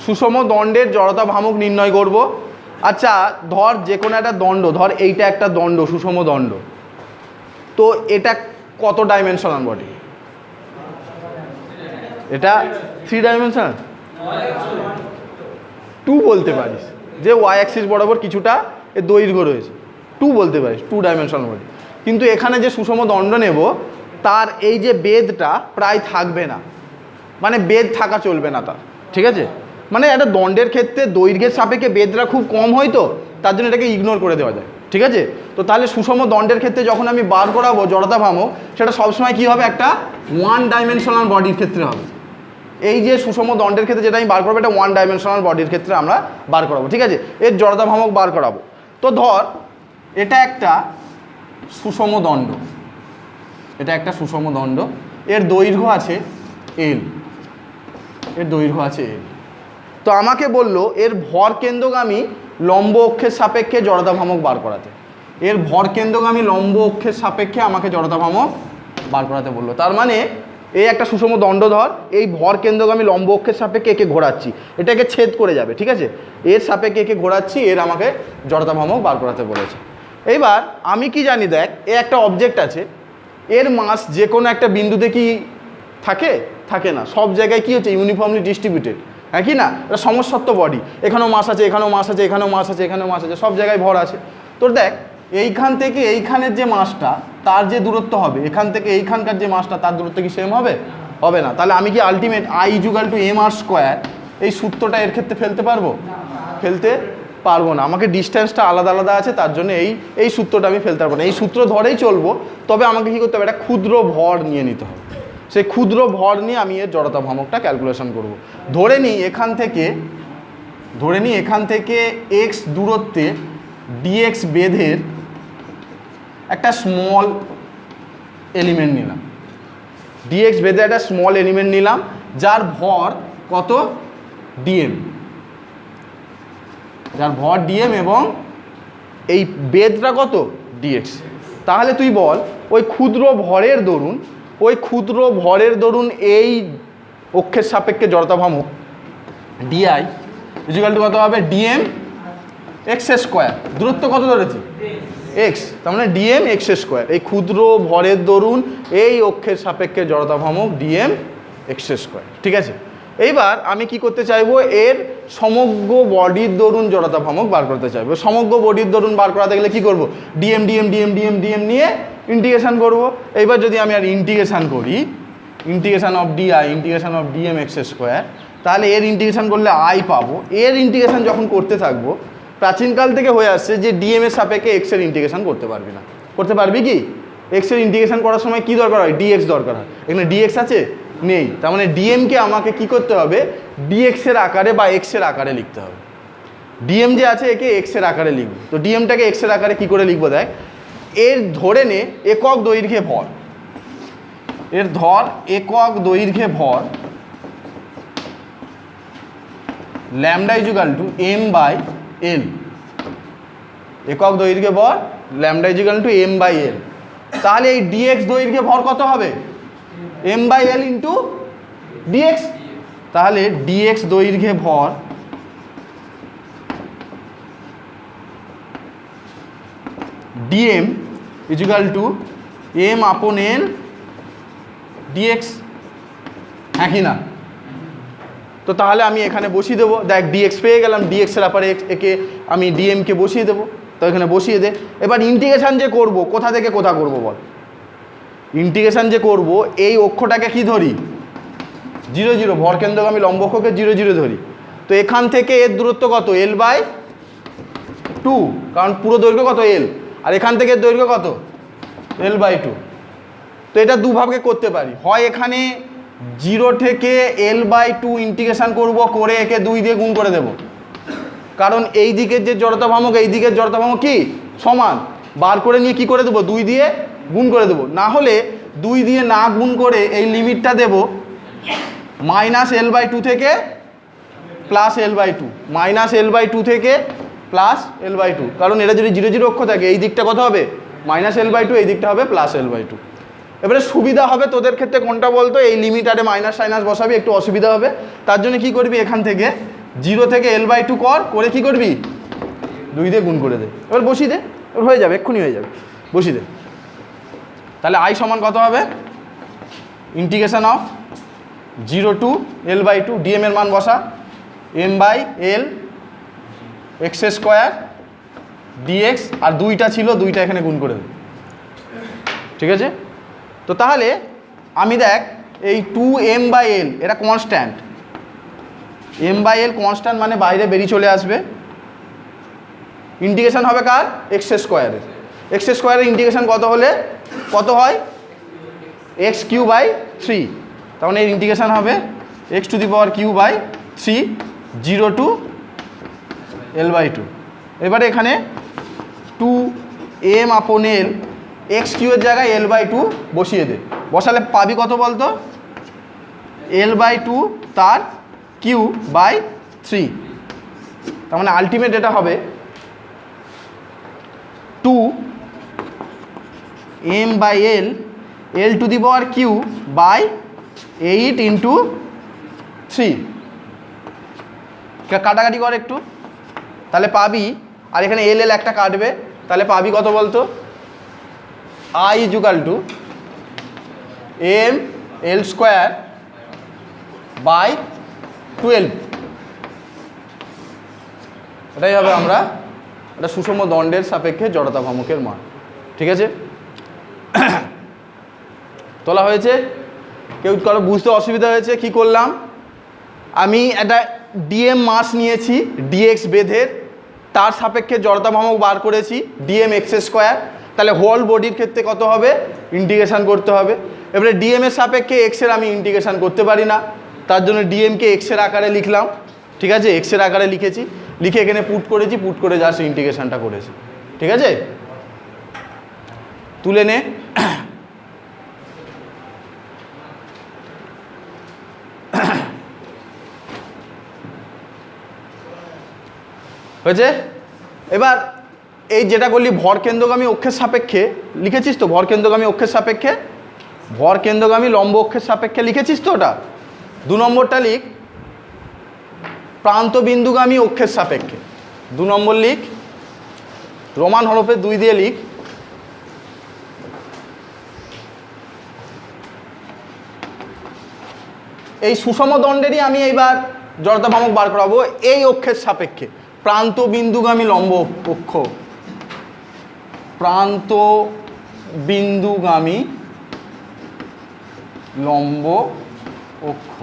সুষম দণ্ডের জড়তা ভ্রামক নির্ণয় করব। আচ্ছা ধর যে কোনো একটা দণ্ড, ধর এইটা একটা দণ্ড, সুষম দণ্ড, তো এটা কত ডাইমেনশনাল বডি? এটা 3 ডাইমেনশনাল, 2 বলতে পারিস, যে ওয়াই অ্যাক্সিস বরাবর কিছুটা এর দৈর্ঘ্য রয়েছে, 2 বলতে পারিস, 2 ডাইমেনশনাল বডি। কিন্তু এখানে যে সুষম দণ্ড নেব তার এই যে বেধটা প্রায় থাকবে না, মানে বেধ থাকা চলবে না তার, ঠিক আছে? মানে একটা দণ্ডের ক্ষেত্রে দৈর্ঘ্যের সাপেক্ষে বেধটা খুব কম হয়, তো তার জন্য এটাকে ইগনোর করে দেওয়া যায়, ঠিক আছে? তো তাহলে সুষম দণ্ডের ক্ষেত্রে যখন আমি বার করাবো জড়তা ভ্রামক, সেটা সবসময় কী হবে, একটা 1 ডাইমেনশনাল বডির ক্ষেত্রে হবে। এই যে সুষম দণ্ডের ক্ষেত্রে যেটা আমি বার করবো, এটা 1 ডাইমেনশনাল বডির ক্ষেত্রে আমরা বার করাবো, ঠিক আছে? এর জড়তা ভ্রামক বার করাবো। তো ধর এটা একটা সুষম দণ্ড, এটা একটা সুষম দণ্ড, এর দৈর্ঘ্য আছে এল, এর দৈর্ঘ্য আছে এল। তো আমাকে বললো এর ভর কেন্দ্রগামী লম্ব অক্ষের সাপেক্ষে জড়তা ভ্রামক বার করাতে, এর ভর কেন্দ্রগামী লম্ব অক্ষের সাপেক্ষে আমাকে জড়তা ভ্রামক বার করাতে বললো। তার মানে এই একটা সুষম দণ্ড ধর, এই ভর কেন্দ্রগামী লম্ব অক্ষের সাপেক্ষে একে ঘোরাচ্ছি, এটাকে ছেদ করে যাবে, ঠিক আছে? এর সাপেক্ষে একে ঘোরাচ্ছি, এর আমাকে জড়তা ভ্রামক বার করাতে বলেছে। এইবার আমি কি জানি, দেখ এ একটা অবজেক্ট আছে, এর মাস যে কোনো একটা বিন্দুতে কি থাকে? থাকে না, সব জায়গায় কি হচ্ছে, ইউনিফর্মলি ডিস্ট্রিবিউটেড, হ্যাঁ কি না? এটা সমসত্ব বডি, এখানেও মাস আছে, এখানেও মাস আছে, এখানেও মাস আছে, এখানেও মাস আছে, সব জায়গায় ভর আছে। তোর দেখ এইখান থেকে এইখানের যে মাসটা তার যে দূরত্ব হবে, এখান থেকে এইখানকার যে মাসটা তার দূরত্ব কি সেম হবে? হবে না। তাহলে আমি কি আলটিমেট I=mr², এই সূত্রটা এর ক্ষেত্রে ফেলতে পারবো? ফেলতে পারবো না, আমাকে ডিস্ট্যান্সটা আলাদা আলাদা আছে, তার জন্য এই সূত্রটা আমি ফেলতে পারবো না। এই সূত্র ধরেই চলবো, তবে আমাকে কী করতে হবে, একটা ক্ষুদ্র ভর নিয়ে নিতে হবে। সেই ক্ষুদ্র ভর নিয়ে আমি এর জড়তা ভ্রামকটা ক্যালকুলেশন করব। ধরে নিই এখান থেকে x দূরত্বে dx বেধের একটা স্মল এলিমেন্ট নিলাম, dx বেধে একটা স্মল এলিমেন্ট নিলাম, যার ভর কত? dm, যার ভর dm এবং এই বেধটা কত? dx। তাহলে তুই বল ওই ক্ষুদ্র ভরের দরুন এই অক্ষের সাপেক্ষে জড়তা ভ্রামক di = কত হবে? dm x²। দূরত্ব কত ধরেছি? x, তার মানে dm x²। এই ক্ষুদ্র ভরের দরুন এই অক্ষের সাপেক্ষে জড়তা ভ্রামক dm x², ঠিক আছে? এইবার আমি কি করতে চাইবো, এর সমগ্র বডির দরুন জড়তা ভ্রামক বার করতে চাইবো। সমগ্র বডির দরুন বার করাতে গেলে কি করব? dm নিয়ে ইন্টিগ্রেশন করব। এইবার যদি আমি আর ইন্টিগ্রেশন করি, ইন্টিগ্রেশন অফ dm x², তাহলে এর ইন্টিগ্রেশন করলে i পাবো। এর ইন্টিগ্রেশন যখন করতে থাকবো, প্রাচীনকাল থেকে হয়ে আসছে যে dm এর সাপেক্ষে x এর ইন্টিগ্রেশন করতে পারবি না। করতে পারবি কি? x এর ইন্টিগ্রেশন করার সময় কি দরকার হয়? dx দরকার হয়। এখানে dx আছে? নেই। তার মানে dmকে আমাকে কি করতে হবে? dx এর আকারে বা x এর আকারে লিখতে হবে। dm যে আছে একে x এর আকারে লিখব। তো dmটাকে x এর আকারে কি করে লিখবো দেখ, এর ধরে নে একক দৈর্ঘ্যে ভর, এর ধর একক দৈর্ঘ্যে ভর λ=m/l, একক দৈর্ঘ্যে ভর λ=m/l। তাহলে এই dx দৈর্ঘ্যে ভর কত হবে? m/l into dx। তাহলে dx দৈর্ঘ্যে ভর dm = m/l dx, হ্যাঁ কি না? তো তাহলে আমি এখানে বসিয়ে দেবো, দেখ dx পেয়ে গেলাম, dx এর আপারে একে আমি dmকে বসিয়ে দেবো। তো এখানে বসিয়ে দে। এবার ইন্টিগ্রেশন যে করব, কোথা থেকে কোথা করব বল? ইন্টিগ্রেশন যে করব, এই অক্ষটাকে কি ধরি? 0 0, ভর কেন্দ্রগামী লম্ব অক্ষকে 0 0 ধরি। তো এখান থেকে এর দূরত্ব কত? l/2, কারণ পুরো দৈর্ঘ্য কত? l, আর এখান থেকে এর দৈর্ঘ্য কত? l/2। তো এটা দুভাবে করতে পারি, হয় এখানে 0 থেকে l/2 ইন্টিগ্রেশন করব, করে একে 2 দিয়ে গুণ করে দেব, কারণ এই দিকের যে জড়তা ভ্রামক এই দিকের জড়তা ভ্রামক কি সমান, বার করে নিয়ে কি করে দেবো? 2 দিয়ে গুণ করে দেবো। না হলে 2 দিয়ে না গুণ করে এই লিমিটটা দেব -l/2 থেকে +l/2, -l/2 থেকে +l/2, কারণ এটা যদি 0 0 অক্ষ থাকে এই দিকটা কত হবে? -l/2, এই দিকটা হবে +l/2। এবারে সুবিধা হবে তোদের ক্ষেত্রে কোনটা বলতো? এই লিমিট আরে মাইনাস সাইনাস বসাবি, একটু অসুবিধা হবে। তার জন্য কি করবি, এখান থেকে 0 থেকে L/2 করে কি করবি 2 দিয়ে গুণ করে দে, এবার বসিয়ে দে, এবার হয়ে যাবে, এক্ষুনি হয়ে যাবে, বসিয়ে দে। তাহলে I সমান কত হবে, integration of 0 to L/2, dm এর মান বসা, m/l x² dx, আর 2টা ছিল, 2টা এখানে গুণ করে দে, ঠিক আছে। তো তাহলে আমি দেখ এই 2m/l এটা কনস্ট্যান্ট, m/l কনস্ট্যান্ট মানে বাইরে বেরিয়ে চলে আসবে, ইন্টিগ্রেশন হবে কার x², x² ইন্টিগ্রেশন কত হলে কত হয় x³ 3, তার মানে এর ইন্টিগ্রেশন হবে x⁻³ 3 0 to L/2। এবারে এখানে 2m/l x³ এর জায়গায় L/2 বসিয়ে দে, বসালে পাবি কত বলতো L/2 তার q/3, তার মানে আলটিমেট এটা হবে 2m/l L⁻³/8 × 3, কাটাকাটি কর একটু, তাহলে পাবি, আর এখানে L একটা কাটবে, তাহলে পাবি কত বলতো I = ml²/12, এটাই হবে আমরা এটা সুষম দণ্ডের সাপেক্ষে জড়তা ভ্রামকের মান, ঠিক আছে। তোলা হয়েছে, কেউ কারো বুঝতে অসুবিধা হয়েছে কি করলাম, আমি একটা dm মাস নিয়েছি dx বেধের, তার সাপেক্ষে জড়তা ভ্রামক বার করেছি dm x², তাহলে হোল বডির ক্ষেত্রে কত হবে ইন্টিগ্রেশন করতে হবে। এবারে dm এর সাপেক্ষে x এর আমি ইন্টিগ্রেশন করতে পারি না, তার জন্য dm কে x এর আকারে লিখলাম, ঠিক আছে, x এর আকারে লিখেছি, লিখে এখানে পুট করেছি, পুট করে জাস্ট ইন্টিগ্রেশনটা করেছি, ঠিক আছে। তুলে নে, হয়েছে। এবার এই যেটা করলি ভর কেন্দ্রগামী অক্ষের সাপেক্ষে লিখেছিস তো, ভর কেন্দ্রগামী অক্ষের সাপেক্ষে, ভর কেন্দ্রগামী লম্ব অক্ষের সাপেক্ষে লিখেছিস তো, ওটা 2 নম্বরটা লিখ প্রান্ত বিন্দুগামী অক্ষের সাপেক্ষে, 2 নম্বর লিখ, রোমান হরফে 2 দিয়ে লিখ, এই সুষম দণ্ডেরই আমি এইবার জড়তা ভ্রামক বার করাবো এই অক্ষের সাপেক্ষে, প্রান্ত বিন্দুগামী লম্ব অক্ষ, প্রান্ত বিন্দুগামী লম্ব অক্ষ।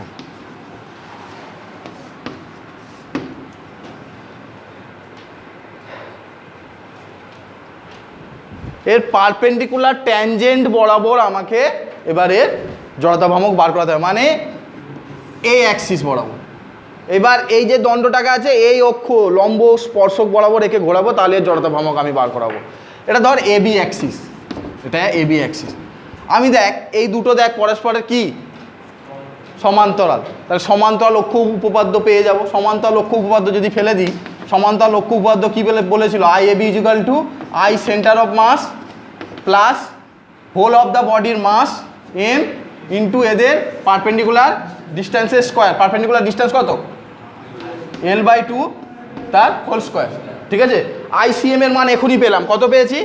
এর পারপেন্ডিকুলার ট্যানজেন্ট বরাবর আমাকে এবারে জড়তা ভ্রামক বার করাতে হবে, মানে এই অ্যাক্সিস বরাবর। এবার এই যে দণ্ডটাকে আছে এই অক্ষ লম্ব স্পর্শক বরাবর একে ঘোরাবো, তাহলে জড়তা ভ্রামক আমি বার করাবো। এটা ধর AB অ্যাক্সিস, এটা AB অ্যাক্সিস, আমি দেখ এই দুটো দেখ পরস্পরের কি সমান্তরাল, তাহলে সমান্তরাল অক্ষ উপপাদ্য পেয়ে যাব। সমান্তরাল অক্ষ উপপাদ্য যদি ফেলে দিই, সমান্তরাল অক্ষ উপপাদ্য কী বলেছিল, IAB = I centre of mass plus whole of the বডির মাস m ইন্টু এদের পারপেন্ডিকুলার ডিস্টেন্সের স্কোয়ার, পারপেন্ডিকুলার ডিস্টেন্স কত L/2 তার হোল স্কোয়ার, ঠিক আছে। ICM এর মান এখনই পেলাম, কত পেয়েছি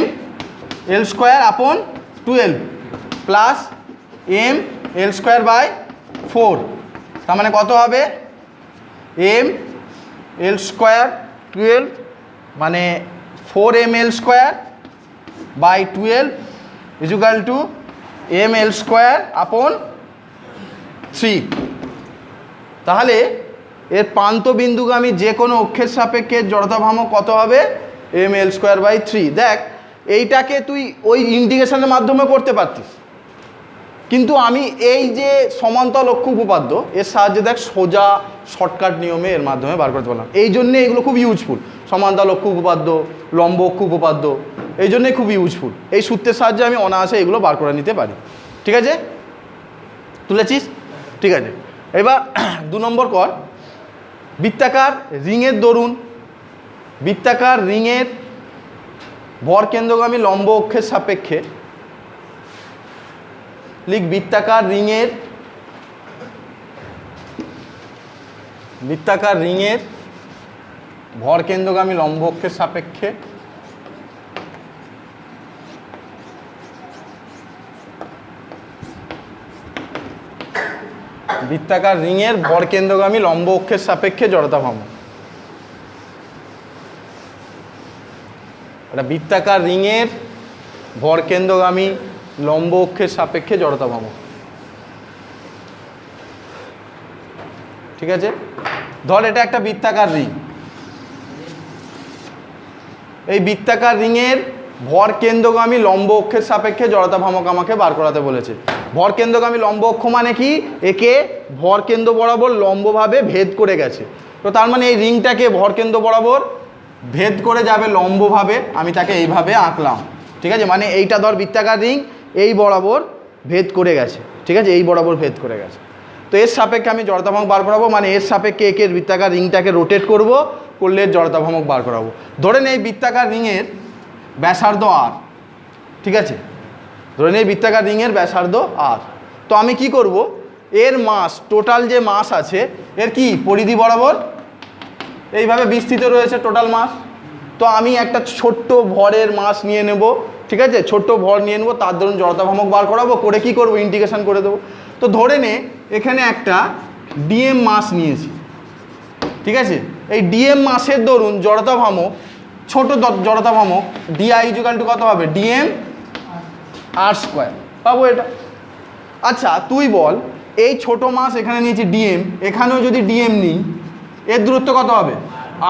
m L²/12 plus m L²/4, তার মানে কত হবে m L²/12 মানে 4m L²/12 = m L²/3। তাহলে এর প্রান্ত বিন্দুগামী যে কোনো অক্ষের সাপেক্ষে জড়তা ভ্রামক কত হবে m L²/3। দেখ এইটাকে তুই ওই ইন্টিগ্রেশনের মাধ্যমে করতে পারতিস, কিন্তু আমি এই যে সমান্তরাল অক্ষ উপপাদ্য এর সাহায্যে দেখ সোজা শর্টকাট নিয়মে এর মাধ্যমে বার করতে পারলাম। এই জন্যে এগুলো খুব ইউজফুল, সমান্তরাল অক্ষ উপপাদ্য, লম্ব অক্ষ উপপাদ্য, এই জন্যই খুব ইউজফুল। এই সূত্রের সাহায্যে আমি অনায়াসে এগুলো বার করে নিতে পারি, ঠিক আছে। তুলেছিস, ঠিক আছে। এবার 2 নম্বর কর, বৃত্তাকার রিংয়ের দরুন, বৃত্তাকার রিংয়ের ভর কেন্দ্রগামী লম্ব অক্ষের সাপেক্ষে লিখ বৃত্তাকার রিংয়ের বৃত্তাকার রিংয়ের ভর কেন্দ্রগামী লম্ব অক্ষের সাপেক্ষে বৃত্তাকার রিংয়ের ভর কেন্দ্রগামী লম্ব অক্ষের সাপেক্ষে জড়তা ভ্রামক। এটা বৃত্তাকার রিংয়ের ভর কেন্দ্রগামী লম্ব অক্ষের সাপেক্ষে জড়তা ভ্রামক। ঠিক আছে, ধর এটা একটা বৃত্তাকার রিং। এই বৃত্তাকার রিংয়ের ভর কেন্দ্রগামী লম্ব অক্ষের সাপেক্ষে জড়তা ভ্রামক আমাকে বার করাতে বলেছে। ভর কেন্দ্রগামী লম্ব অক্ষ মানে কি? একে ভর কেন্দ্র বরাবর লম্বভাবে ভেদ করে গেছে। তো তার মানে এই রিংটাকে ভর কেন্দ্র বরাবর ভেদ করে যাবে লম্বভাবে, আমি তাকে এইভাবে আঁকলাম। ঠিক আছে, মানে এইটা ধর বৃত্তাকার রিং, এই বরাবর ভেদ করে গেছে। ঠিক আছে, এই বরাবর ভেদ করে গেছে। তো এর সাপেক্ষে আমি জড়তা ভ্রামক বার করাবো, মানে এর সাপেক্ষে একে বৃত্তাকার রিংটাকে রোটেট করব, করলে জড়তা ভ্রামক বার করাবো। ধরেন এই বৃত্তাকার রিংয়ের ব্যাসার্ধ আর। ঠিক আছে, ধরেন এই বৃত্তাকার রিংয়ের ব্যাসার্ধ আর। তো আমি কি করব, এর মাস, টোটাল যে মাস আছে এর কি পরিধি বরাবর এইভাবে বিস্তৃত রয়েছে টোটাল মাস। তো আমি একটা ছোট্ট ভরের মাস নিয়ে নেব। ঠিক আছে, ছোট্ট ভর নিয়ে নেবো, তার ধরুন জড়তা ভ্রামক বার করাবো, করে কি করব, ইন্টিগ্রেশন করে দেবো। তো ধরে নে এখানে একটা ডিএম মাস নিয়েছি। ঠিক আছে, এই ডিএম মাসের দরুন জড়তা ভ্রামক, ছোট জড়তা ভ্রামক ডিআই ইকুয়াল টু কত হবে, ডিএম আর স্কোয়ার পাবো এটা। আচ্ছা তুই বল, এই ছোট মাস এখানে নিয়েছি ডিএম, এখানেও যদি ডিএম নিই এর দূরত্ব কত হবে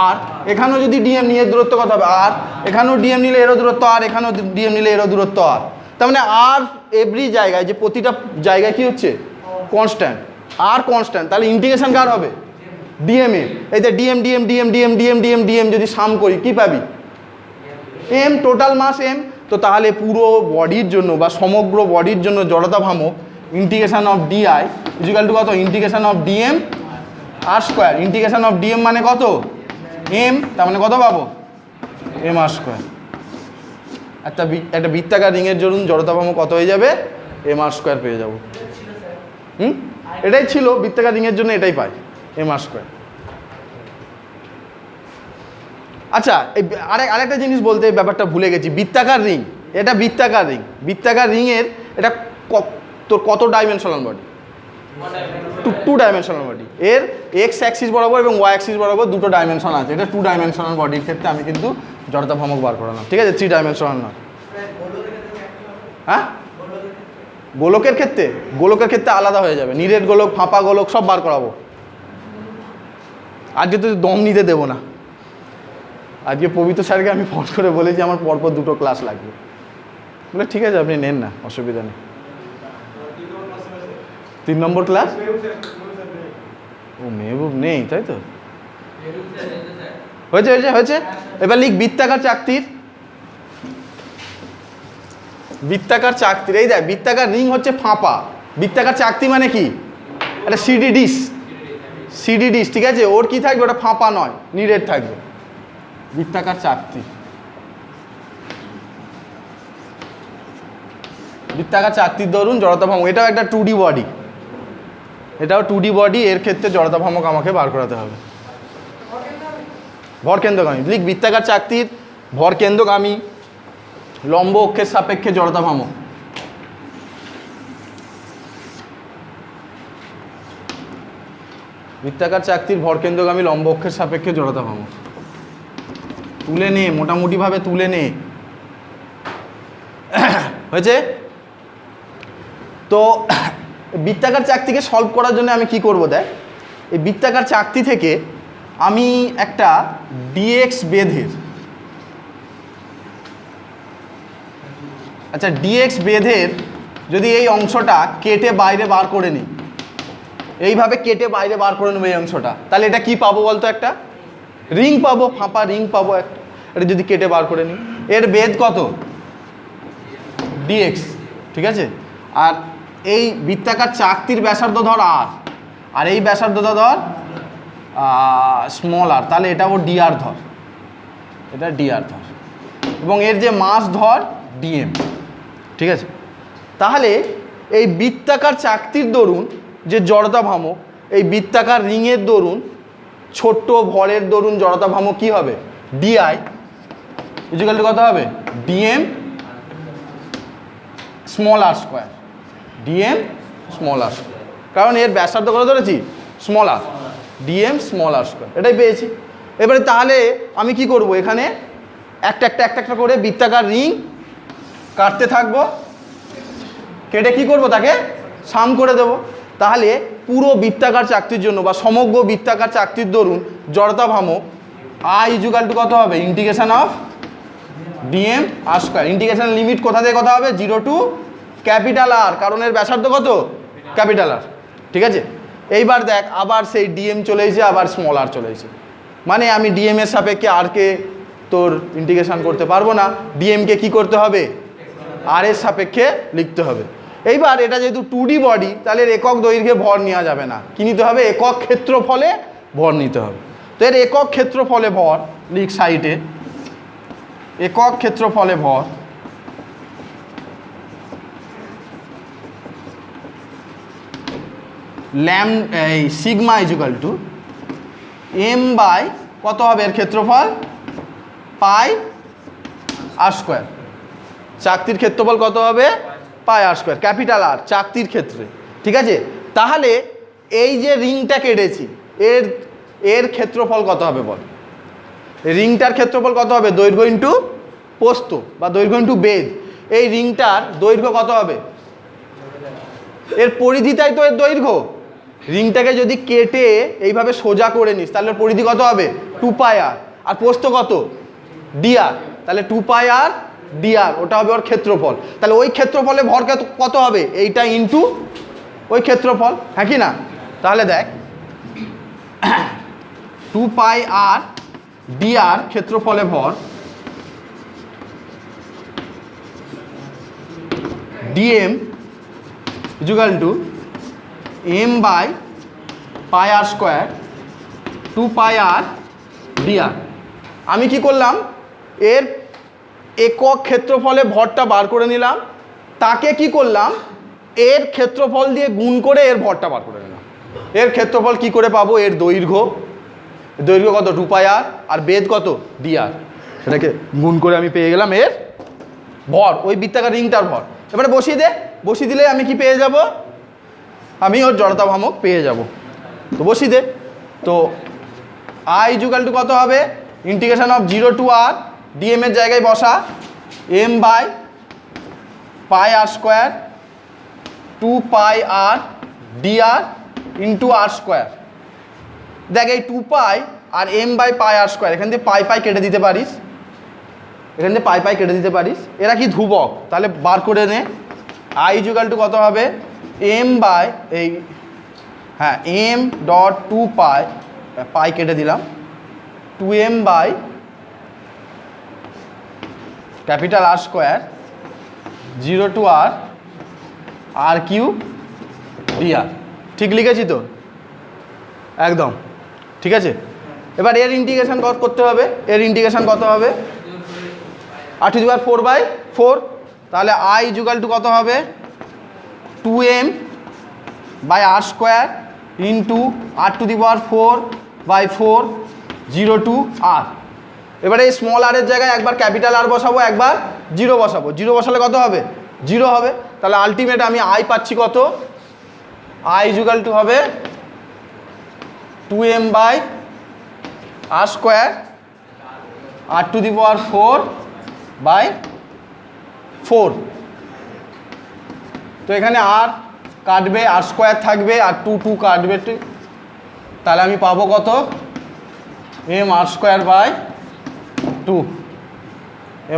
আর, এখানেও যদি ডিএম নিই এর দূরত্ব কত হবে আর, এখানেও ডিএম নিলে এরও দূরত্ব আর, এখানেও ডিএম নিলে এরও দূরত্ব আর। তার মানে আর এভরি জায়গায়, যে প্রতিটা জায়গায় কি হচ্ছে, কনস্ট্যান্ট, আর কনস্ট্যান্ট। তাহলে ইন্টিগ্রেশন কার হবে, ডিএম এর। এই যে DM DM DM DM DM DM DM যদি সাম করি কি পাবি, এম, টোটাল মাস এম। তো তাহলে পুরো বডির জন্য বা সমগ্র বডির জন্য জড়তা ভ্রামক integration of DI equal to কত, integration of DM R square. Integration of DM মানে কত, এম, তার মানে কত পাবো, এম আর স্কোয়ার। একটা বৃত্তাকার রিংয়ের জন্য জড়তা ভ্রামক কত হয়ে যাবে, এম আর স্কোয়ার পেয়ে যাবো। এটাই ছিল বৃত্তাকার রিংয়ের জন্য, এটাই পাই, এম আর স্কোয়ার। আচ্ছা এই আরেকটা জিনিস বলতে ব্যাপারটা ভুলে গেছি, বৃত্তাকার রিং, এটা বৃত্তাকার রিং, বৃত্তাকার রিংয়ের এটা তোর কত dimensional body, two dimensional body. এর এক্স অ্যাক্সিস বরাবর এবং ওয়াই অ্যাক্সিস বরাবর দুটো ডাইমেনশন আছে। এটা 2 ডাইমেনশনাল বডির ক্ষেত্রে আমি কিন্তু জড়তা ভ্রামক বার করালাম। ঠিক আছে, 3 ডাইমেনশনাল না। হ্যাঁ, গোলকের ক্ষেত্রে, গোলকের ক্ষেত্রে আলাদা হয়ে যাবে, নিরেট গোলক, ফাঁপা গোলক সব বার করাবো। আজকে তো দম নিতে দেবো না। আজকে পবিত্র স্যারকে আমি ফোন করে বলেছি আমার পরপর 2টো ক্লাস লাগবে। বলে ঠিক আছে আপনি নেন না, অসুবিধা নেই। 3 নম্বর ক্লাস, ও মেহবুব নেই তাই তো, হয়েছে হয়েছে হয়েছে। এবার লিখ বৃত্তাকার চাকতির, বৃত্তাকার চাকতির। এই দেখ বৃত্তাকার রিং হচ্ছে ফাঁপা, বৃত্তাকার চাকতি মানে কি, এটা সিডি ডিশ, সিডি ডিশ। ঠিক আছে, ওর কি থাকবে, ওটা ফাঁপা নয়, নিরেট থাকবে। বৃত্তাকার চাকতি, বৃত্তাকার চাকতির ধরুন জড়তা ভ্রামক, এটাও একটা 2D বডি, এটাও 2D বডি। এর ক্ষেত্রে জড়তা ভ্রামক আমাকে বার করাতে হবে। ভর কেন্দ্রগামী, লিখ বৃত্তাকার চাকতির ভর কেন্দ্রগামী লম্ব অক্ষের সাপেক্ষে জড়তা ভ্রামক। বৃত্তাকার চাকতির ভর কেন্দ্রগামী লম্ব অক্ষের সাপেক্ষে জড়তা ভ্রামক তুলে নে, মোটামুটিভাবে তুলে নে। হয়েছে? তো বৃত্তাকার চাকতিকে সলভ করার জন্য আমি কি করব, দেখ এই বৃত্তাকার চাকতি থেকে আমি একটা ডিএক্স বেধের, আচ্ছা ডিএক্স বেধের যদি এই অংশটা কেটে বাইরে বার করে নিই, এইভাবে কেটে বাইরে বার করে নেবো এই অংশটা, তাহলে এটা কি পাবো বলতো, একটা রিং পাবো, ফাঁপা রিং পাবো একটা। এটা যদি কেটে বার করে নিই, এর বেধ কত, ডিএক্স। ঠিক আছে, আর এই বৃত্তাকার চাকতির ব্যাসার্ধ ধর আর, আর এই ব্যাসার্ধটা ধর স্মল আর, তাহলে এটা ও ডিআর ধর, এটা ডিআর ধর, এবং এর যে মাস ধর ডিএম। ঠিক আছে, তাহলে এই বৃত্তাকার চাকতির দরুন যে জড়তা ভ্রামক, এই বৃত্তাকার রিংয়ের দরুন ছোট্ট ভরের দরুন জড়তা ভ্রামক কি হবে, ডিআই ইকুয়াল টু কত হবে, ডিএম স্মল আর স্কোয়ার, ডিএম স্মল আর স্কোয়ার, কারণ এর ব্যাসার্ধ কত ধরেছি, স্মল আর, ডিএম স্মল আর স্কোয়ার, এটাই পেয়েছি। এবারে তাহলে আমি কি করব, এখানে একটা একটা একটা একটা করে বৃত্তাকার রিং কাটতে থাকবো, কেটে কি করব, তাকে সাম করে দেব। তাহলে পুরো বৃত্তাকার চাকতির জন্য বা সমগ্র বৃত্তাকার চাকতির দরুন জড়তা ভ্রামক আই ইকুয়াল টু কত হবে, integration of DM R square, integration limit কোথা থেকে কত হবে, 0 টু ক্যাপিটাল আর, কারণ এর ব্যাসার্ধ কত, ক্যাপিটাল আর, ঠিক আছে। এইবার দেখ আবার সেই ডিএম চলে এসেছে, আবার স্মল আর চলে এসেছে, মানে আমি ডিএম এর সাপেক্ষে আরকে তোর ইন্টিগ্রেশন করতে পারবো না, ডিএমকে কি করতে হবে, আর এর সাপেক্ষে লিখতে হবে। এইবার এটা যেহেতু 2D বডি, তাহলে এর একক দৈর্ঘ্যে ভর নেওয়া যাবে না, কি নিতে হবে, একক ক্ষেত্রফলে ভর নিতে হবে। তো এর একক ক্ষেত্রফলে ভর লিখ সাইডে, একক ক্ষেত্রফলে ভর ল্যাম এই sigma equal to m by কত হবে এর ক্ষেত্রফল, পাই আর স্কোয়ার, চাকতির ক্ষেত্রফল কত হবে, পাই আর স্কোয়ার, ক্যাপিটাল আর চাকতির ক্ষেত্রে, ঠিক আছে। তাহলে এই যে রিংটা কেটেছি এর এর ক্ষেত্রফল কত হবে বল, রিংটার ক্ষেত্রফল কত হবে, দৈর্ঘ্য ইন্টু প্রস্থ বা দৈর্ঘ্য ইন্টু বেধ, এই রিংটার দৈর্ঘ্য কত হবে, এর পরিধিটাই তো এর দৈর্ঘ্য, রিংটাকে যদি কেটে এইভাবে সোজা করে নিস তাহলে পরিধি কত হবে, 2 পাই আর, আর প্রস্থ কত, ডিআর, তাহলে 2 পাই আর ডিআর, ওটা হবে ওর ক্ষেত্রফল। তাহলে ওই ক্ষেত্রফলে ভর কত হবে, এইটা ইন্টু ওই ক্ষেত্রফল, হ্যাঁ কি না। তাহলে দেখ 2 পাই আর ডিআর ক্ষেত্রফলে ভর dm equal to m by pi R square 2 pi R dr. আমি কি করলাম, এর একক ক্ষেত্রফলে ভরটা বার করে নিলাম, তাকে কি করলাম, এর ক্ষেত্রফল দিয়ে গুণ করে এর ভরটা বার করে নিলাম। এর ক্ষেত্রফল কি করে পাবো, এর দৈর্ঘ্য, দৈর্ঘ্য কত 2 পাই আর, আর বেধ কত ডিআর, সেটাকে গুণ করে আমি পেয়ে গেলাম এর ভর, ওই বৃত্তাকার রিংটার ভর। এবারে বসিয়ে দে, বসিয়ে দিলে আমি কি পেয়ে যাব, আমি ওর জড়তা ভ্রামক পেয়ে যাব। তো বসিয়ে দে, তো আই ইকুয়াল টু কত হবে, integration of 0 to R, DM এর জায়গায় বসা, M by pi R square 2 pi R DR into R square. দেখ এই 2 pi R M by pi R square, এখান থেকে পাই পাই কেটে দিতে পারিস, এখান থেকে পাই পাই কেটে দিতে পারিস, এরা কি ধ্রুবক, তাহলে বার করে নে। আই ইকুয়াল টু কত হবে, এম বাই এই হ্যাঁ এম ডট 2 পাই, পাই কেটে দিলাম, 2m by capital R square 0 to R, r cube dr, ঠিক লিখেছি তো, একদম ঠিক আছে। এবার এর ইন্টিগ্রেশন করতে হবে, এর ইন্টিগ্রেশন কত হবে, r⁴/4, তাহলে আই ইকুয়াল টু কত হবে, 2m by R square into r⁴/4 0 to R. এবারে এই স্মল আর এর জায়গায় একবার ক্যাপিটাল আর বসাবো, একবার 0 বসাবো, 0 বসালে কত হবে, 0 হবে। তাহলে আলটিমেট আমি আই পাচ্ছি কত, আই ইকুয়াল টু হবে 2m by R square r⁴/4। তো এখানে আর কাটবে, আর স্কোয়ার থাকবে, আর 2 কাটবে, তাহলে আমি পাবো কত, m r²/2,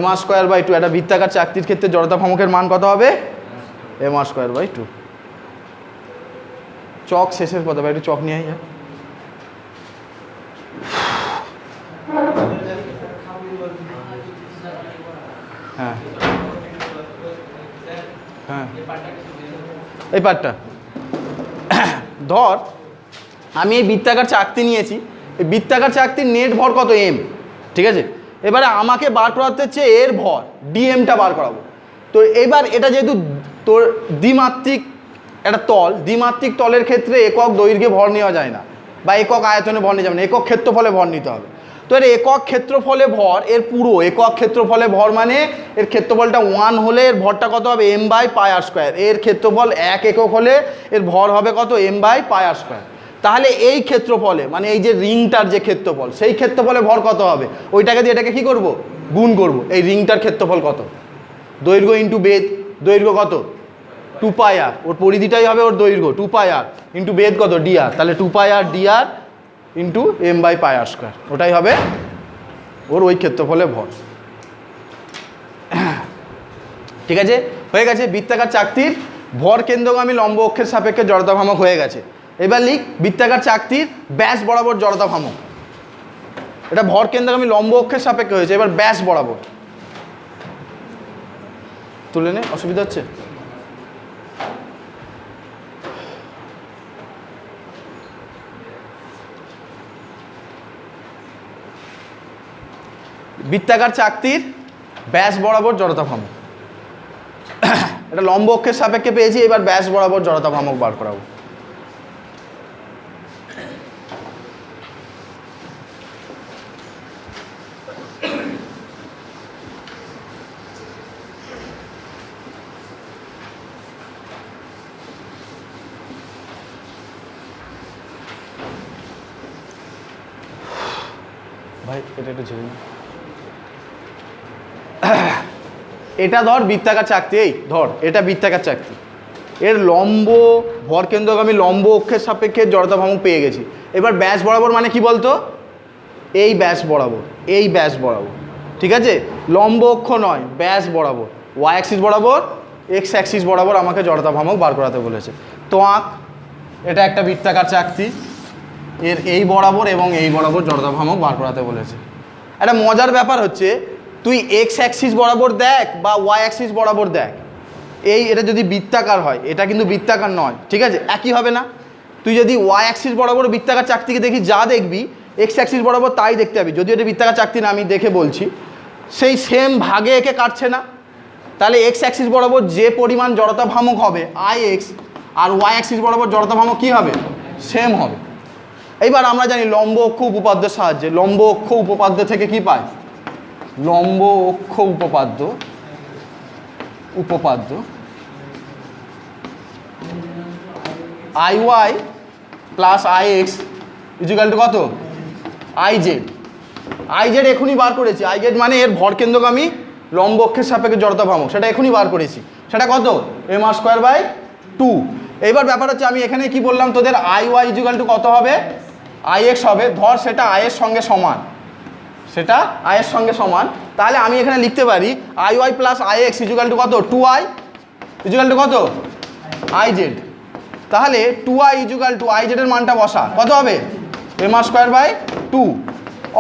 m r²/2। একটা বৃত্তাকার চাকতির ক্ষেত্রে জড়তা ভ্রামকের মান কত হবে, m r²/2। চক শেষের কথা, একটু চক নিয়ে যা। হ্যাঁ হ্যাঁ এই পার্টটা ধর, আমি এই বৃত্তাকার চাকতি নিয়েছি, এই বৃত্তাকার চাকতির নেট ভর কত, এম, ঠিক আছে। এবারে আমাকে বার করাতে হচ্ছে এর ভর, ডিএমটা বার করাবো। তো এবার এটা যেহেতু তোর দ্বিমাত্রিক একটা তল, দ্বিমাত্রিক তলের ক্ষেত্রে একক দৈর্ঘ্যে ভর নেওয়া যায় না, বা একক আয়তনে ভর নিয়ে যাবে না, একক ক্ষেত্রফলে ভর নিতে হবে। তো এর একক ক্ষেত্রফলে ভর, এর পুরো একক ক্ষেত্রফলে ভর মানে এর ক্ষেত্রফলটা 1 হলে এর ভরটা কত হবে m/πr²। এর ক্ষেত্রফল 1 একক হলে এর ভর হবে কত m/πr²। তাহলে এই ক্ষেত্রফলে মানে এই যে রিংটার যে ক্ষেত্রফল, সেই ক্ষেত্রফলে ভর কত হবে, ওইটাকে দিয়ে এটাকে কী করব, গুণ করব। এই রিংটার ক্ষেত্রফল কত, দৈর্ঘ্য ইন্টু বেদ, দৈর্ঘ্য কত 2πr, ওর পরিধিটাই হবে ওর দৈর্ঘ্য 2πr ইন্টু বেদ কত dr, তাহলে 2πr dr ইন্টু m/πr², ওটাই হবে ওর ওই ক্ষেত্রফলে ভর। ঠিক আছে, হয়ে গেছে বৃত্তাকার চাকতির ভর কেন্দ্রগামী লম্ব অক্ষের সাপেক্ষে জড়তা ভ্রামক হয়ে গেছে। এবার লিখ বৃত্তাকার চাকতির ব্যাস বরাবর জড়তা ভ্রামক। এটা ভর কেন্দ্রগামী লম্ব অক্ষের সাপেক্ষে হয়েছে, এবার ব্যাস বরাবর তুলে নে, অসুবিধা হচ্ছে? বৃত্তাকার চাকতির ব্যাস বরাবর জড়তা ভ্রামক, এটা লম্ব অক্ষের সাপেক্ষে পেয়েছি, এবার ব্যাস বরাবর জড়তা ভ্রামক বার করাবো। ভাই এটা একটু ঝেড়ে নি। এটা ধর বৃত্তাকার চাকতি, এই ধর এটা বৃত্তাকার চাকতি, এর লম্ব ভর কেন্দ্রগামী লম্ব অক্ষের সাপেক্ষে জড়তা ভ্রামক পেয়ে গেছি। এবার ব্যাস বরাবর মানে কি বলতো, এই ব্যাস বরাবর, এই ব্যাস বরাবর, ঠিক আছে, লম্ব অক্ষ নয়, ব্যাস বরাবর, ওয়াই অ্যাক্সিস বরাবর এক্স অ্যাক্সিস বরাবর আমাকে জড়তা ভ্রামক বার করাতে বলেছে। তো আঁক, এটা একটা বৃত্তাকার চাকতি, এর এই বরাবর এবং এই বরাবর জড়তা ভ্রামক বার করাতে বলেছে। একটা মজার ব্যাপার হচ্ছে, তুই এক্স অ্যাক্সিস বরাবর দেখ বা ওয়াই অ্যাক্সিস বরাবর দেখ, এটা যদি বৃত্তাকার হয়, এটা কিন্তু বৃত্তাকার নয়, ঠিক আছে, একই হবে না। তুই যদি ওয়াই অ্যাক্সিস বরাবর বৃত্তাকার চাকতিকে দেখি, যা দেখবি এক্স অ্যাক্সিস বরাবর তাই দেখতে পাবি। যদিও এটা বৃত্তাকার চাকতি না, আমি দেখে বলছি, সেই সেম ভাগে একে কাটছে না। তাহলে এক্স অ্যাক্সিস বরাবর যে পরিমাণ জড়তা ভ্রামক হবে আই এক্স, আর ওয়াই অ্যাক্সিস বরাবর জড়তা ভ্রামক কী হবে, সেম হবে। এইবার আমরা জানি লম্ব অক্ষ উপপাদ্যের সাহায্যে, লম্ব অক্ষ উপপাদ্য থেকে কি পাই, লম্ব অক্ষ উপপাদ্য I Y plus I X equal to কত আই জেড। আই জেড এখনই বার করেছি, আই জেড মানে এর ভর কেন্দ্রগামী লম্ব অক্ষের সাপেক্ষে জড়তা ভ্রামক, সেটা এখনই বার করেছি, সেটা কত m/2/2। এইবার ব্যাপার হচ্ছে, আমি এখানে কি বললাম তোদের, আই ওয়াই ইকুয়াল টু কত হবে, আই এক্স হবে, ধর সেটা আয়ের সঙ্গে সমান, সেটা আয়ের সঙ্গে সমান। তাহলে আমি এখানে লিখতে পারি I Y plus I X equal to কত 2i ইকুয়াল টু কত আই জেড। তাহলে 2i ইকুয়াল টু আই জেডের মানটা বসা, কত হবে m/2/2,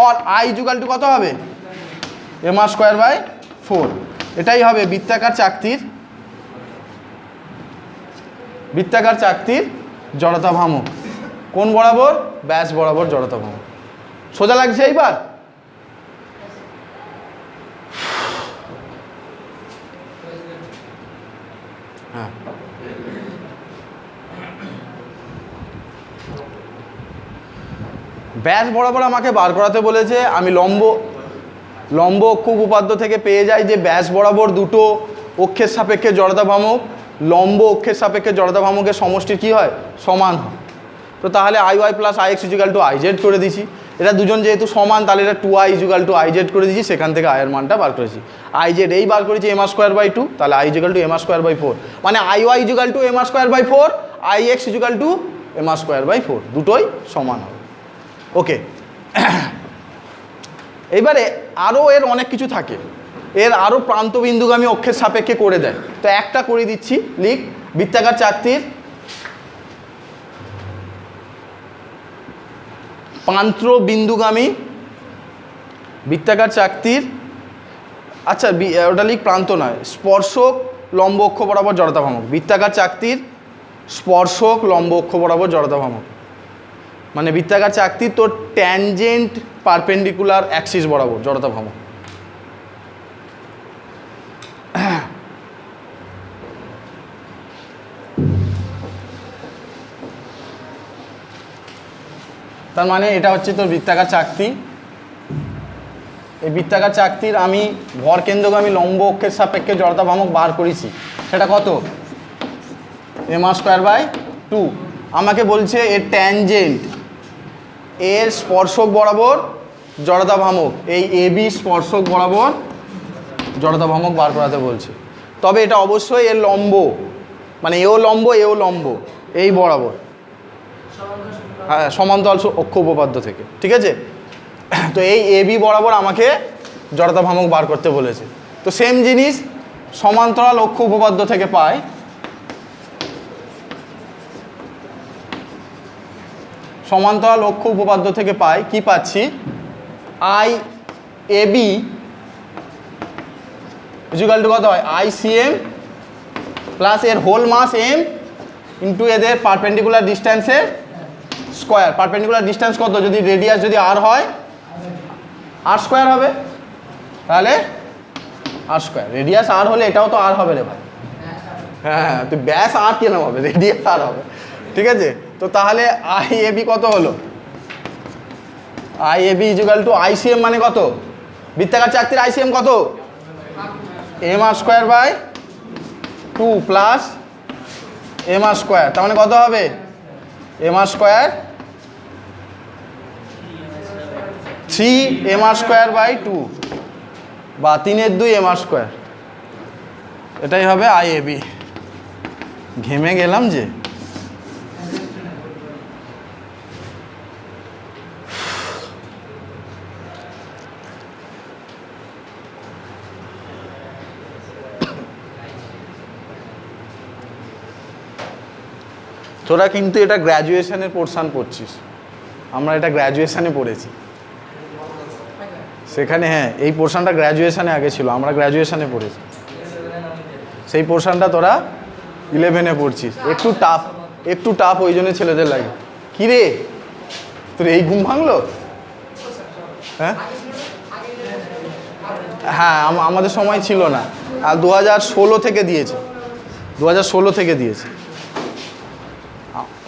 R i equal to কত হবে m/2/4। এটাই হবে বৃত্তাকার চাকতির জড়তা ভ্রামক, কোন বরাবর, ব্যাস বরাবর জড়তা ভ্রামক। সোজা লাগছে এইবার? হ্যাঁ, ব্যাস বরাবর আমাকে বার করাতে বলেছে। আমি লম্ব অক্ষ উপপাদ্য থেকে পেয়ে যাই যে ব্যাস বরাবর দুটো অক্ষের সাপেক্ষে জড়তা ভ্রামক লম্ব অক্ষের সাপেক্ষে জড়তা ভ্রামকের সমষ্টি কী হয়, সমান হয়। তো তাহলে I Y plus I X equal to I Z করে দিছি। এটা দুজন যেহেতু সমান, তাহলে এটা 2i equal to I Z করে দিয়েছি, সেখান থেকে আয়ের মানটা বার করেছি। আই জেড এই বার করেছি m/2/2, তাহলে i ইকুয়াল টু m/2/4, মানে I Y equal to m/2/4, I X equal to m/2/4, দুটোই সমান হবে। ওকে, এইবারে আরও এর অনেক কিছু থাকে, এর আরও প্রান্তবিন্দুগামী অক্ষের সাপেক্ষে করে দেয়। তো একটা করে দিচ্ছি, লিখ বৃত্তাকার চাকতির প্রান্তবিন্দুগামী বৃত্তাকার চাকতির, আচ্ছা ওটা লিখ প্রান্ত নয়, স্পর্শক লম্ব অক্ষ বরাবর জড়তা ভ্রামক। বৃত্তাকার চাকতির স্পর্শক লম্ব অক্ষ বরাবর জড়তা ভ্রামক মানে বৃত্তাকার চাকতির তোর ট্যানজেন্ট পারপেন্ডিকুলার অ্যাক্সিস বরাবর জড়তা ভ্রামক। তার মানে এটা হচ্ছে তোর বৃত্তাকার চাকতি। এই বৃত্তাকার চাকতির আমি ভর কেন্দ্রগামী লম্ব অক্ষের সাপেক্ষে জড়তা ভ্রামক বার করেছি, সেটা কত? m²/2। আমাকে বলছে এর ট্যানজেন্ট, এর স্পর্শক বরাবর জড়তা ভ্রামক, এই AB স্পর্শক বরাবর জড়তা ভ্রামক বার করাতে বলছে। তবে এটা অবশ্যই এর লম্ব, মানে এও লম্ব এও লম্ব, এই বরাবর, হ্যাঁ, সমান্তরাল অক্ষ উপপাদ্য থেকে, ঠিক আছে? তো এই AB বরাবর আমাকে জড়তা ভ্রামক বার করতে বলেছে। তো সেম জিনিস সমান্তরাল অক্ষ উপপাদ্য থেকে পাই। সমান্তরাল অক্ষ উপপাদ্য থেকে পাই কি পাচ্ছি? IAB ইকুয়াল টু কত হয়? ICM প্লাস এর হোল মাস m ইন্টু এদের পারপেন্ডিকুলার ডিস্ট্যান্সের স্কোয়ার। পারপেন্ডিকুলার ডিস্ট্যান্স কত? যদি রেডিয়াস যদি r হয়, r² হবে, তাহলে r²। রেডিয়াস r হলে এটাও তো r হবে রে ভাই। হ্যাঁ, তুই ব্যাস r কেন হবে, রেডিয়াস r হবে, ঠিক আছে? তো তাহলে IAB কত হলো? IAB ইকুয়াল টু ICM মানে কত? বৃত্তাকার চাকতির ICM কত? mr²/2 plus mr²। তার মানে কত হবে? mr² 3mr²/2 বা 3/2 mr²। এটাই হবে IAB। ঘেমে গেলাম যে। তোরা কিন্তু এটা গ্র্যাজুয়েশনের পোর্শন পড়ছিস, আমরা এটা গ্র্যাজুয়েশনে পড়েছি সেখানে। হ্যাঁ, এই পোর্শনটা গ্র্যাজুয়েশনে আগে ছিল, আমরা গ্র্যাজুয়েশনে পড়েছি। সেই পোর্শনটা তোরা 11-এ পড়ছিস। একটু টাফ ওই জন্য ছেলেদের লাগে। কী রে, তোর এই ঘুম ভাঙলো? হ্যাঁ হ্যাঁ, আমাদের সময় ছিল না, আর 2016 থেকে দিয়েছে, 2016 থেকে দিয়েছে,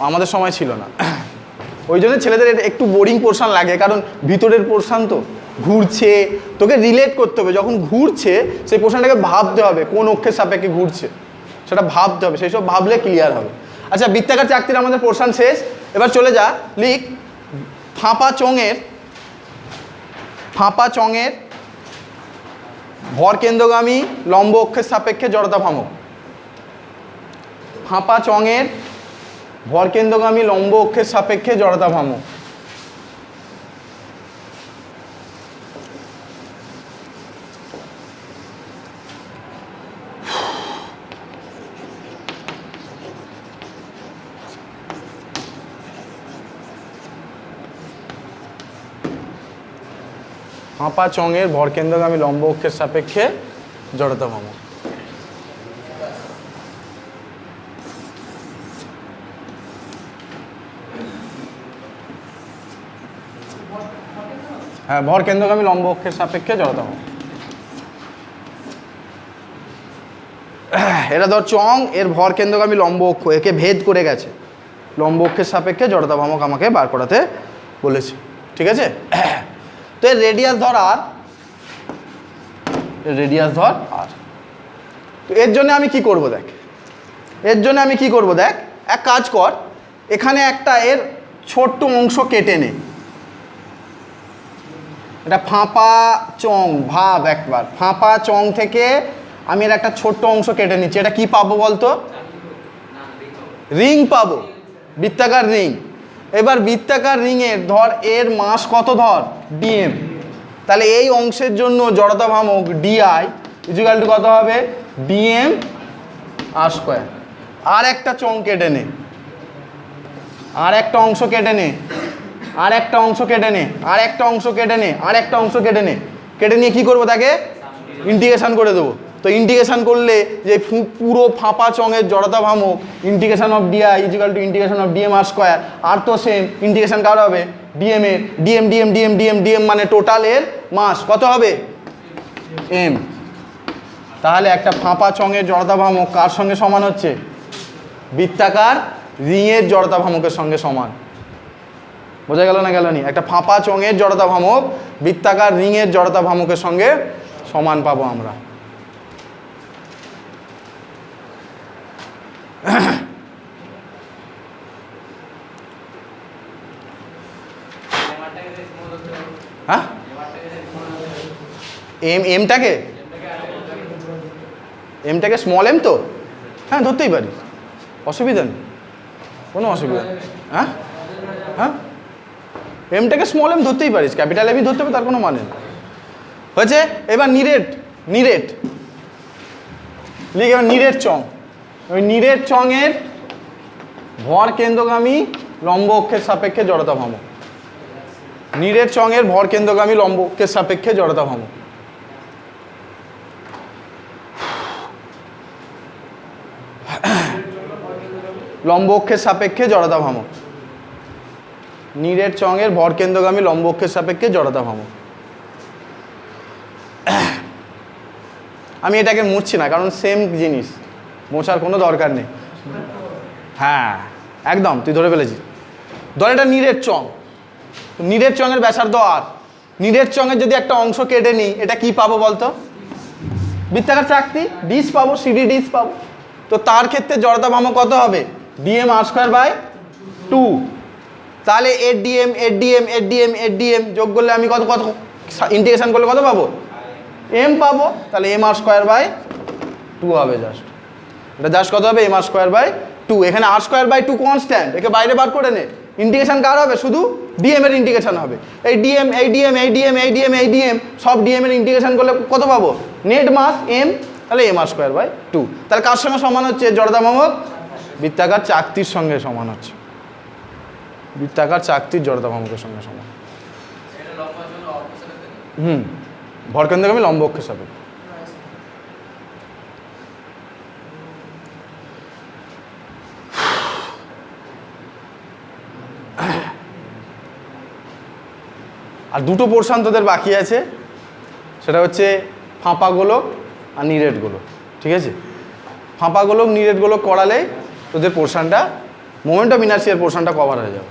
আমাদের সময় ছিল না। ওই জন্য ছেলেদের একটু বোরিং পোর্শন লাগে, কারণ ভিতরের পোর্শন তো ঘুরছে, তোকে রিলেট করতে হবে। যখন ঘুরছে সেই পোর্শনটাকে ভাবতে হবে কোন অক্ষের সাপেক্ষে ঘুরছে, সেটা ভাবতে হবে, সেই সব ভাবলে ক্লিয়ার হবে। আচ্ছা, বৃত্তাকার চাকতির আমাদের পোর্শন শেষ। এবার চলে যা, লিখ ফাঁপা চঙের ভর কেন্দ্রগামী লম্ব অক্ষের সাপেক্ষে জড়তা ভ্রামক। ফাঁপা চঙের ভর কেন্দ্রগামী লম্ব অক্ষের সাপেক্ষে জড়তা ভ্রামক। ফাঁপা চঙের ভর কেন্দ্রগামী লম্ব অক্ষের সাপেক্ষে জড়তা ভ্রামক। হ্যাঁ, ভর কেন্দ্রগামী লম্ব অক্ষের সাপেক্ষে জড়তা ভ্রামক। এটা ধর চং, এর ভর কেন্দ্রগামী লম্ব অক্ষ, একে ভেদ করে গেছে, লম্ব অক্ষের সাপেক্ষে জড়তা ভ্রামক আমাকে বার করাতে বলেছে, ঠিক আছে? তো এর রেডিয়াস ধর আর, তো এর জন্য আমি কি করব দেখ, এক কাজ কর, এখানে একটা এর ছোট্ট অংশ কেটে নে। এটা ফাঁপা চং, ভাব একবার, ফাঁপা চং থেকে আমি এর একটা ছোট্ট অংশ কেটে নিচ্ছি। এটা কি পাবো বলতো? রিং পাবো, বৃত্তাকার রিং। এবার বৃত্তাকার রিংয়ের ধর এর মাস কত, ধর dm, তাহলে এই অংশের জন্য জড়তা ভ্রামক DI ইকুয়াল টু কত হবে? dm r²। আর একটা চং কেটে নে, আর একটা অংশ কেটে নে, কেটে নিয়ে কি করবো? তাকে ইন্টিগ্রেশন করে দেবো। তো ইন্টিগ্রেশন করলে যে পুরো ফাঁপা চঙের জড়তা ভ্রামক integration of DI equal to integration of dm r²। আর তো সেম ইন্টিগ্রেশন কার হবে? dm এর, dm মানে টোটালের মাস কত হবে? m। তাহলে একটা ফাঁপা চঙের জড়তা ভ্রামক কার সঙ্গে সমান হচ্ছে? বৃত্তাকার রিংয়ের জড়তা ভ্রামকের সঙ্গে সমান। বোঝা গেল না গেল নি? একটা ফাঁপা চঙের জড়তা ভ্রামক বৃত্তাকার রিংয়ের জড়তা ভ্রামকের সঙ্গে সমান পাবো আমরা। হ্যাঁ, এমটাকে স্মল এম তো, হ্যাঁ ধরতেই পারি, অসুবিধা নেই, কোনো অসুবিধা নেই। হ্যাঁ হ্যাঁ, এমটাকে স্মল এম ধরতেই পারিস, ক্যাপিটাল এমই ধরতে হবে, তার কোনো মানে নেই। হয়েছে? এবার নিরেট লিখ, এবার নিরেট চং। ওই নিরেট চঙের ভর কেন্দ্রগামী লম্ব অক্ষের সাপেক্ষে জড়তা ভ্রামক। নিরেট চঙের ভর কেন্দ্রগামী লম্ব অক্ষের সাপেক্ষে জড়তা ভ্রামক। লম্ব অক্ষের সাপেক্ষে জড়তা ভ্রামক। নিরেট চঙের ভর কেন্দ্রগামী লম্ব অক্ষের সাপেক্ষে জড়তা ভ্রামক। আমি এটাকে মুছছি না, কারণ সেম জিনিস, মোছার কোনো দরকার নেই। হ্যাঁ একদম, তুই ধরে ফেলেছিস। ধর এটা নিরেট চং, নিরেট চঙের ব্যাসার্ধ আর, নিরেট চঙের যদি একটা অংশ কেটে নিই, এটা কি পাবো বলতো? বৃত্তাকার চাকতি ডিস পাবো, সিডি ডিস পাবো। তো তার ক্ষেত্রে জড়তা ভ্রামক কত হবে? Dm R square by 2। তাহলে এর ডিএম যোগ করলে আমি কত ইন্টিগ্রেশন করলে কত পাবো? এম পাবো। তাহলে এম আর স্কোয়ার বাই 2 হবে জাস্ট। এটা জাস্ট কত হবে? M r square by 2। এখানে আর স্কোয়ার বাই 2 কনস্ট্যান্ট, একে বাইরে বার করে নে। ইন্টিগ্রেশন কার হবে? শুধু ডিএম এর ইন্টিগ্রেশন হবে। এই ডিএম সব ডিএম এর ইন্টিগ্রেশন করলে কত পাবো? নেট মাস এম, তাহলে এম আর স্কোয়ার বাই 2। তাহলে কার সঙ্গে সমান হচ্ছে জড়তা ভ্রামক? বৃত্তাকার চাকতির সঙ্গে সমান হচ্ছে, বৃত্তাকার চাকতির জড়তা ভ্রামকের সঙ্গে সমান। ভর কেন্দ্রগামী লম্ব অক্ষের সাপেক্ষে। আর দুটো পোর্শন তোদের বাকি আছে, সেটা হচ্ছে ফাঁপা গোলক আর নিরেট গোলক। ঠিক আছে, ফাঁপা গোলক নিরেট গোলক করালে তোদের পোর্শনটা, মোমেন্ট অফ ইনার্সিয়ার পোর্শনটা কভার হয়ে যাবে।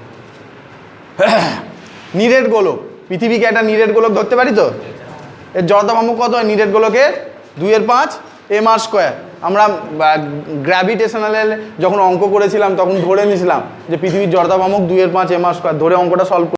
নিরেট গোলক, পৃথিবীকে একটা নিরেট গোলক ধরতে পারি তো? এর জড়তা ভ্রামক কত হয় নিরেট গোলকের? 2/5 এম আর স্কোয়ার। আমরা গ্র্যাভিটেশনালের যখন অঙ্ক করেছিলাম তখন ধরে নিয়েছিলাম যে পৃথিবীর জড়তা ভ্রামক 2/5 এম আর স্কোয়ার, ধরে অঙ্কটা সলভ